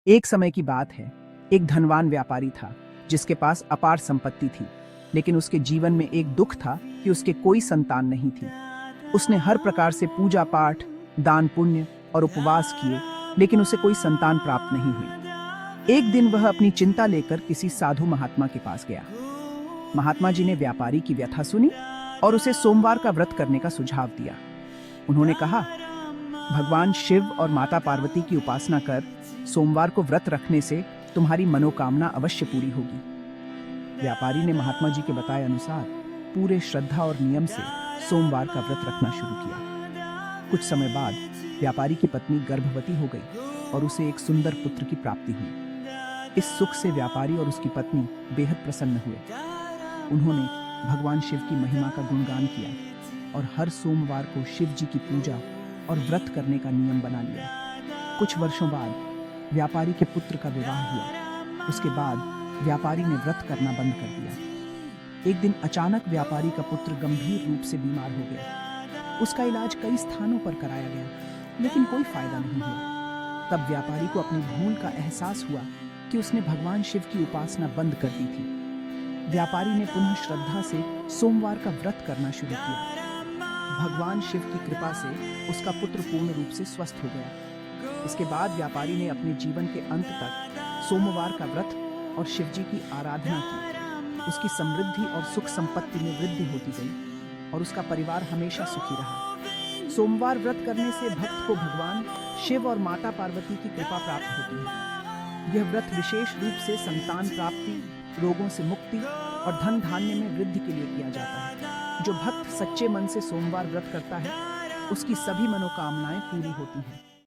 एक समय की बात है। एक धनवान व्यापारी था जिसके पास अपार संपत्ति थी, लेकिन उसके जीवन में एक दुख था कि उसके कोई संतान नहीं थी। उसने हर प्रकार से पूजा पाठ, दान पुण्य और उपवास किए, लेकिन उसे कोई संतान प्राप्त नहीं हुई। एक दिन वह अपनी चिंता लेकर किसी साधु महात्मा के पास गया। महात्मा जी ने व्यापारी की व्यथा सुनी और उसे सोमवार का व्रत करने का सुझाव दिया। उन्होंने कहा, भगवान शिव और माता पार्वती की उपासना कर सोमवार को व्रत रखने से तुम्हारी मनोकामना अवश्य पूरी होगी। व्यापारी ने महात्मा जी के बताए अनुसार पूरे श्रद्धा और नियम से सोमवार का व्रत रखना शुरू किया। कुछ समय बाद व्यापारी की पत्नी गर्भवती हो गई और उसे एक सुंदर पुत्र की प्राप्ति हुई। इस सुख से व्यापारी और उसकी पत्नी बेहद प्रसन्न हुए। उन्होंने भगवान शिव की महिमा का गुणगान किया और हर सोमवार को शिव जी की पूजा और व्रत करने का नियम बना लिया। कुछ वर्षों बाद व्यापारी के पुत्र का विवाह हुआ। उसके बाद व्यापारी ने व्रत करना बंद कर दिया। एक दिन अचानक व्यापारी का पुत्र गंभीर रूप से बीमार हो गया। उसका इलाज कई स्थानों पर कराया गया, लेकिन कोई फायदा नहीं हुआ। तब व्यापारी को अपनी भूल का एहसास हुआ कि उसने भगवान शिव की उपासना बंद कर दी थी। व्यापारी ने पुनः श्रद्धा से सोमवार का व्रत करना शुरू किया। भगवान शिव की कृपा से उसका पुत्र पूर्ण रूप से स्वस्थ हो गया। इसके बाद व्यापारी ने अपने जीवन के अंत तक सोमवार का व्रत और शिव जी की आराधना की। उसकी समृद्धि और सुख संपत्ति में वृद्धि होती गई और उसका परिवार हमेशा सुखी रहा। सोमवार व्रत करने से भक्त को भगवान शिव और माता पार्वती की कृपा प्राप्त होती है। यह व्रत विशेष रूप से संतान प्राप्ति, रोगों से मुक्ति और धन धान्य में वृद्धि के लिए किया जाता है। जो भक्त सच्चे मन से सोमवार व्रत करता है, उसकी सभी मनोकामनाएं पूरी होती हैं।